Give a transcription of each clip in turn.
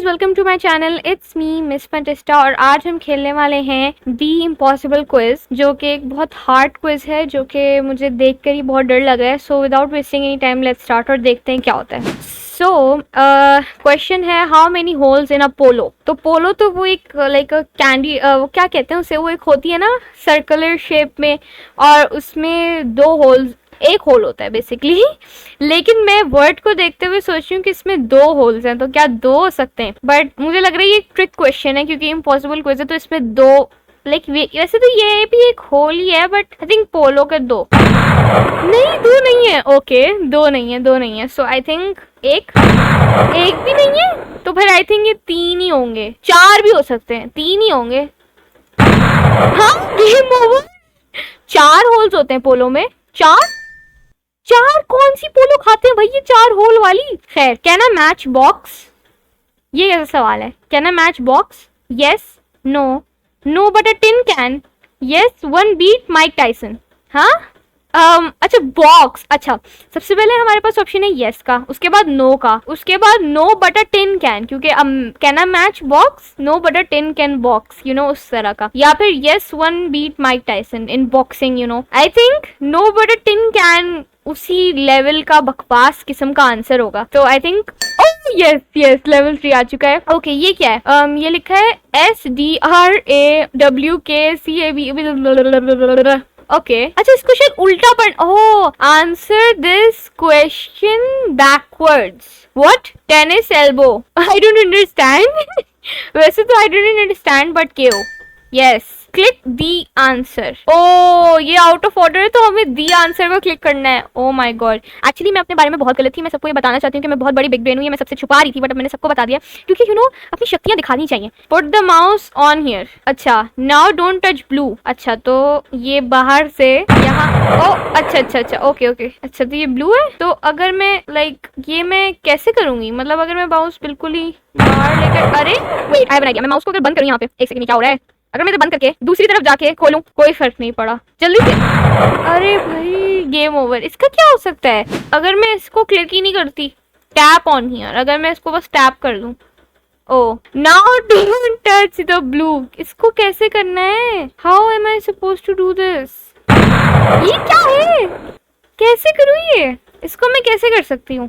Welcome to my channel. It's me Miss Fantesta और आज हम खेलने वाले हैं दी इम्पॉसिबल क्विज, जो कि एक बहुत हार्ड क्विज है, जो कि मुझे देखकर ही बहुत डर लग रहा है। So without wasting any time let's start और देखते हैं क्या होता है। सो क्वेश्चन है हाउ मेनी होल्स इन अ पोलो। तो पोलो तो वो एक लाइक कैंडी, वो क्या कहते हैं उसे, वो एक होती है ना सर्कुलर शेप में, और उसमें दो होल्स, एक होल होता है बेसिकली। लेकिन मैं वर्ड को देखते हुए सोच रही हूँ कि इसमें दो होल्स हैं, तो क्या दो हो सकते हैं? बट मुझे लग रहा है ये एक ट्रिक क्वेश्चन है, क्योंकि इम्पॉसिबल क्वेश्चन है, तो इसमें दो लाइक वैसे तो ये भी एक होल ही है, बट आई थिंक पोलो के दो नहीं, दो नहीं है। ओके, दो नहीं है। सो आई थिंक एक भी नहीं है, तो फिर आई थिंक ये तीन ही होंगे, चार भी हो सकते हैं, तीन ही होंगे। हाँ, गेम ओवर। चार होल्स होते हैं पोलो में, चार कौन सी पोलो खाते हैं भाई ये चार होल वाली? खैर, कैन अ मैच बॉक्स, ये कैसा सवाल है? Can a match box? Yes, no but a tin can. Yes, one beat Mike Tyson. हाँ, अच्छा बॉक्स, अच्छा सबसे पहले हमारे पास ऑप्शन है यस का, उसके बाद नो का, उसके बाद no but a tin can, क्योंकि can a match box, no but a tin can box, you know उस तरह का, या फिर yes one beat Mike Tyson in boxing, you know. I think no but a tin can उसी level का बकवास किस्म का आंसर होगा, तो आई थिंक यस लेवल 3 आ चुका है। ओके, ये क्या है? ये लिखा है SDRAWKCAB। ओके, अच्छा इसको शायद उल्टा पढ़, oh, answer this question backwards. What? Tennis elbow. I don't understand. वैसे तो आई डोंट अंडरस्टैंड, बट क्यों? Yes, click the answer. Oh, ये आउट ऑफ ऑर्डर है, तो हमें दी आंसर को क्लिक करना है। ओ माय गॉड, एक्चुअली मैं अपने बारे में बहुत गलत थी। मैं सबको ये बताना चाहती हूँ कि मैं बहुत बड़ी बिग ब्रेन हूँ, ये मैं सबसे छुपा रही थी, बट अब मैंने सबको बता दिया, क्योंकि यू नो अपनी शक्तियां दिखानी चाहिए। Put the mouse on here. अच्छा, नाउ डोंट टच ब्लू। अच्छा, तो ये बाहर से यहाँ, ओ अच्छा, ओके, अच्छा तो ये ब्लू है, तो अगर मैं लाइक ये मैं कैसे करूंगी? मतलब अगर मैं माउस बिल्कुल ही बाहर लेकर, अरे वेट, आई बना गया। मैं माउस को अगर बंद करूँ यहाँ पे, एक सेकंड, क्या हो रहा है? अगर मैं इसे बंद करके दूसरी तरफ जाके खोलूं, कोई फर्क नहीं पड़ा, जल्दी से। अरे भाई, गेम ओवर। इसका क्या हो सकता है अगर मैं इसको क्लिक ही नहीं करती? टैप ऑन हियर, अगर मैं इसको बस टैप कर दूं। Oh, now don't touch the blue. इसको कैसे करना है? How am I suppose to do this? ये क्या है? कैसे करूं ये? इसको मैं कैसे कर सकती हूँ?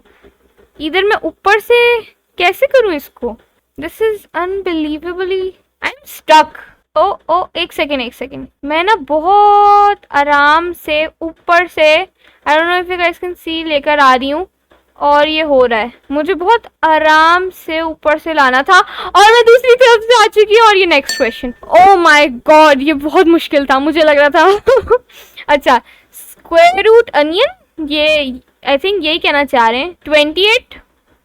इधर मैं ऊपर से कैसे करूं इसको? This is unbelievably, I am stuck. Oh, एक सेकेंड, मैं ना बहुत आराम से ऊपर से, I don't know if you guys can see, लेकर आ रही हूँ, और ये हो रहा है। मुझे बहुत आराम से ऊपर से लाना था, और मैं दूसरी तरफ से आ चुकी हूँ। और ये next question, oh my God, ये बहुत मुश्किल था, मुझे लग रहा था। अच्छा, स्क्वायर रूट अनियन, ये आई थिंक यही कहना चाह रहे हैं। 28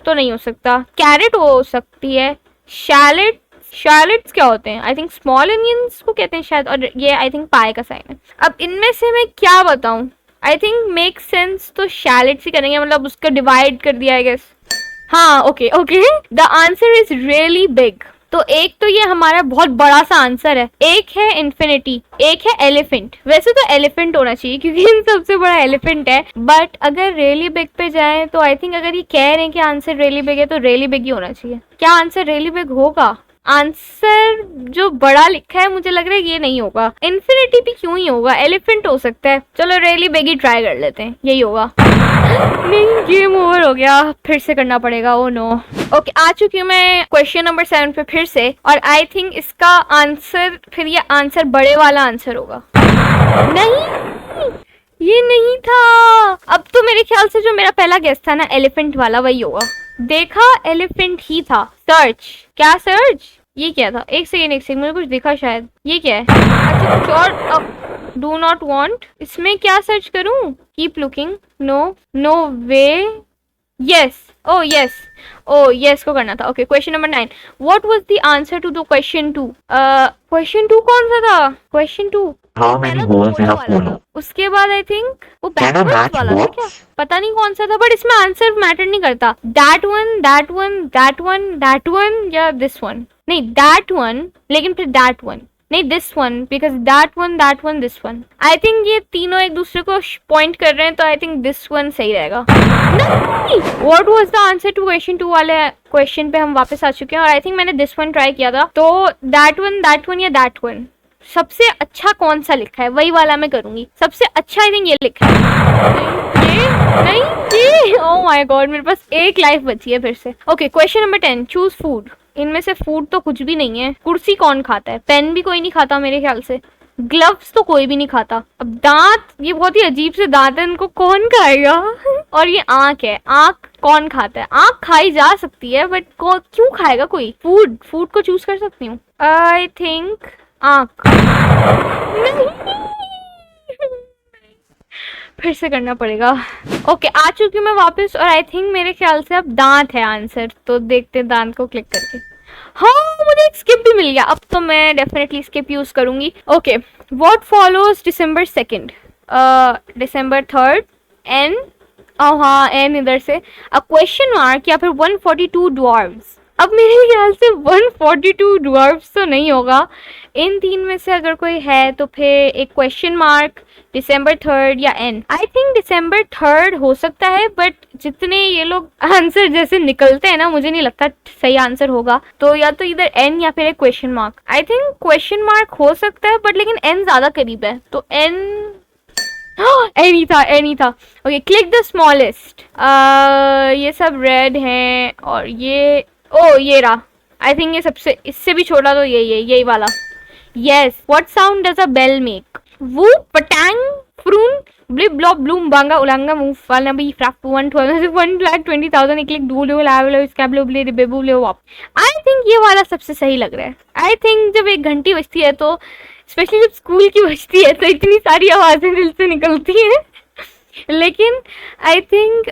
तो नहीं हो सकता, कैरेट हो सकती है, शैलेट्स क्या होते हैं? आई थिंक स्मॉल अनियंस को कहते हैं शायद, और ये आई थिंक पाए का साइन है। अब इनमें से मैं क्या बताऊं? आई थिंक मेक सेंस तो शैलेट्स ही करेंगे, मतलब उसका डिवाइड कर दिया है गेस। हाँ, okay, the answer is really big. तो एक तो ये हमारा बहुत बड़ा सा आंसर है, एक है इन्फिनिटी, एक है एलिफेंट। वैसे तो एलिफेंट होना चाहिए, क्योंकि इन सबसे बड़ा एलिफेंट है, बट अगर रियली बिग पे जाए तो आई थिंक अगर ये कह रहे हैं कि आंसर रियली बिग है, तो रियली बिग ही होना चाहिए। क्या आंसर रियली बिग होगा? आंसर जो बड़ा लिखा है, मुझे लग रहा है ये नहीं होगा। इन्फिनिटी भी क्यों ही होगा, एलिफेंट हो सकता है। चलो रियली बिग ही ट्राई कर लेते हैं, यही होगा। नहीं, गेम ओवर हो गया, फिर से करना पड़ेगा। Oh no. ओके, आ चुकी हूँ मैं क्वेश्चन नंबर 7 पे फिर से, और आई थिंक इसका आंसर, फिर ये आंसर बड़े वाला आंसर होगा। नहीं, ये नहीं था। अब तो मेरे ख्याल से जो मेरा पहला गेस था ना, एलिफेंट वाला, वही होगा। देखा, एलिफेंट ही था। सर्च, क्या सर्च? ये क्या था? एक सेकेंड, मुझे कुछ दिखा शायद। ये क्या है? अच्छा, कुछ और। डू नॉट वांट, इसमें क्या सर्च करूं? Keep looking, no way, yes, oh yes को करना था। Okay, question number 9, what was the answer to the question 2? Question 2 कौन सा था? Question 2 How many holes in a polo? उसके बाद आई थिंक वो Can a बैकवर्ड्स match वाला था box? क्या? पता नहीं कौन सा था, बट इसमें आंसर मैटर नहीं करता। दैट वन या दिस वन, नहीं दैट वन, लेकिन फिर दैट वन, नहीं this one, because that one this one. I think ये तीनों एक दूसरे को पॉइंट कर रहे हैं, तो आई थिंक दिस वन सही रहेगा। नहीं, what was the answer to question 2 वाले क्वेश्चन पे हम वापस आ चुके हैं, और आई थिंक मैंने दिस वन ट्राई किया था। तो दैट वन या दैट वन, सबसे अच्छा कौन सा लिखा है वही वाला मैं करूंगी। सबसे अच्छा आई थिंक ये लिखा है। ये ओह माय गॉड, मेरे पास एक लाइफ बची है फिर से। Okay, question number 10, choose food. इनमें से फूड तो कुछ भी नहीं है। कुर्सी कौन खाता है? पेन भी कोई नहीं खाता मेरे ख्याल से। ग्लव्स तो कोई भी नहीं खाता। अब दांत, ये बहुत ही अजीब से दांत है, इनको कौन खाएगा? और ये आंख है, आंख कौन खाता है? आंख खाई जा सकती है, बट क्यों खाएगा कोई? फूड को चूज कर सकती हूँ। आई थिंक आंख। नहीं, फिर से करना पड़ेगा। ओके, आ चुकी हूँ मैं वापस, और आई थिंक मेरे ख्याल से अब दांत है आंसर। तो देखते हैं दांत को क्लिक करके। हाँ, मुझे एक स्किप भी मिल गया। अब तो मैं डेफिनेटली स्किप यूज करूंगी। Okay, what follows December 2nd? December 3rd, N, हाँ एन इधर से, अ क्वेश्चन मार्क या फिर 142 dwarves। अब मेरे ख्याल से 142 dwarves तो नहीं होगा। इन तीन में से अगर कोई है तो फिर एक क्वेश्चन मार्क, December 3rd या N. I think December 3rd हो सकता है, बट जितने ये लोग आंसर जैसे निकलते हैं ना, मुझे नहीं लगता सही आंसर होगा। तो या तो इधर एन या फिर एक question mark. I think question mark हो सकता है, बट लेकिन एन ज्यादा करीब है, तो एन एन ही था। Okay, click the smallest. ये सब रेड हैं, और ये ये रहा। आई थिंक ये सबसे, इससे भी छोटा तो यही वाला। Yes, what sound does a bell make? वो पटांग, फ्रून, ब्लिप ब्लॉप ब्लूम बांगा उलांगा मूव वाला भी फ्रैप 1,20,000 एक क्लिक डू लो लाव स्कैबलो ब्ले बेबू ले वाप। आई थिंक ये वाला सबसे सही लग रहा है। आई थिंक जब एक घंटी बजती है, तो स्पेशली जब स्कूल की बजती है, तो इतनी सारी आवाजें दिल से निकलती हैं। लेकिन आई थिंक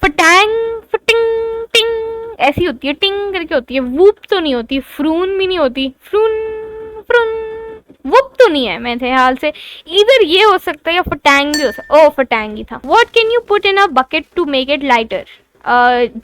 फटांग, फटिंग, टिंग ऐसी होती है, टिंग करके होती है। वूप तो नहीं होती, फ्रून भी नहीं होती, फ्रून फ्रून वुप तो नहीं है मेरे ख्याल से। इधर ये हो सकता है, या फटांग भी हो सकता है। ओ, फटांग ही था। What can you put in a bucket to make it lighter?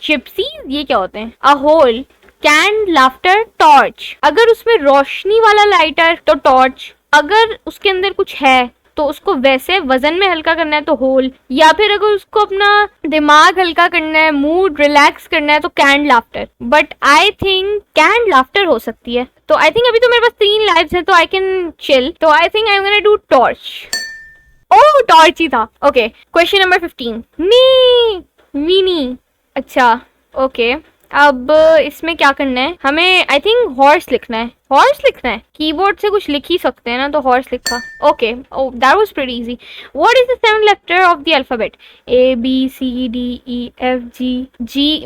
Gypsy, ये क्या होते हैं? A hole, canned, laughter, torch. अगर उसमें रोशनी वाला लाइटर तो टॉर्च, अगर उसके अंदर कुछ है तो उसको वैसे वजन में हल्का करना है तो होल, या फिर अगर उसको अपना दिमाग हल्का करना है, मूड रिलैक्स करना है, तो canned laughter. But I think canned laughter हो सकती है। तो आई थिंक अभी तो मेरे पास 3 लाइव्स है, तो आई कैन चिल। तो I think I am gonna do torch. Oh, torch ही था। ओके, क्वेश्चन नंबर 15, मीनी। अच्छा, ओके, अब इसमें क्या करना है हमें? आई थिंक हॉर्स लिखना है। हॉर्स लिखना है, कीबोर्ड से कुछ लिख ही सकते हैं ना, तो हॉर्स लिखा। Okay, that was pretty easy. What is the 7th letter of the alphabet? A B C D E F G।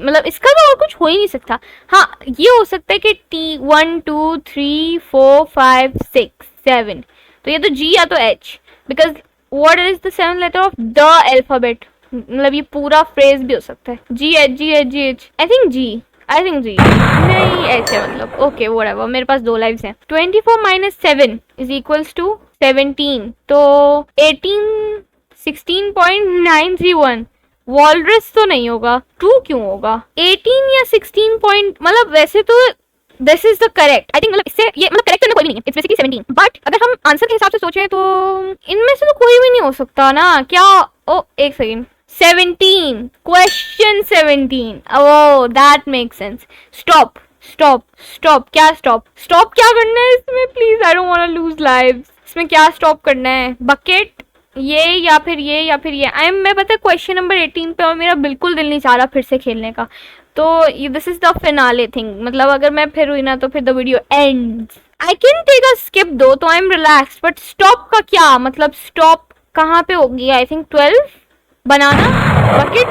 मतलब इसका तो और कुछ हो ही नहीं सकता। हाँ, ये हो सकता है कि T 1 2 3 4 5 6 7, तो ये तो G या तो H, because what is the 7th letter of the alphabet? मतलब ये पूरा फ्रेज भी हो सकता है। GH। I think G। नहीं, ऐसे मतलब। ओके, व्हाटएवर, मेरे पास 2 लाइव्स हैं। 24 - 7 इज इक्वल्स टू 17, तो 18 16.931। वॉलरस तो नहीं होगा, 2 क्यों होगा? 18 या 16 पॉइंट, मतलब वैसे तो this is the correct. I think मतलब इससे ये मतलब करेक्ट करना कोई भी नहीं है, इट्स बेसिकली 17। बट अगर हम आंसर के हिसाब से सोचें तो इनमें से तो कोई भी नहीं हो सकता ना, क्या? ओ, एक second, 17, question 17। Oh, that makes sense. Stop. क्या स्टॉप क्या करना है इसमें? Please, I don't want to lose lives. इसमें क्या स्टॉप करना है? बकेट, ये या फिर ये। मैं पता है क्वेश्चन नंबर 18 पे, और मेरा बिल्कुल दिल नहीं चाह रहा फिर से खेलने का। तो this is the finale thing. मतलब अगर मैं फिर हुई ना, तो फिर the video ends. I can take a skip दो, तो I am relaxed, but stop का क्या मतलब? स्टॉप कहाँ पे होगी? I think 12। बनाना, बकेट,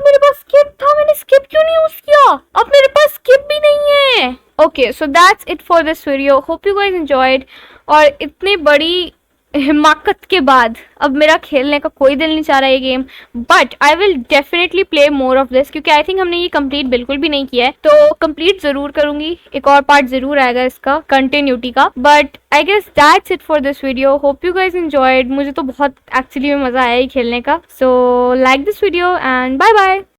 मेरे पास स्किप था, मैंने स्किप क्यों नहीं यूज किया? अब मेरे पास स्किप भी नहीं है। Okay, so that's it for this video. Hope you guys enjoyed. और इतनी बड़ी हिमाकत के बाद अब मेरा खेलने का कोई दिल नहीं चाह रहा है ये game, but I will definitely play more of this, क्योंकि आई थिंक हमने ये कंप्लीट बिल्कुल भी नहीं किया है, तो कंप्लीट जरूर करूंगी। एक और पार्ट जरूर आएगा इसका कंटिन्यूटी का। But I guess that's it for this video. Hope you guys enjoyed. मुझे तो बहुत एक्चुअली में मजा आया ही खेलने का। So like this video and bye bye.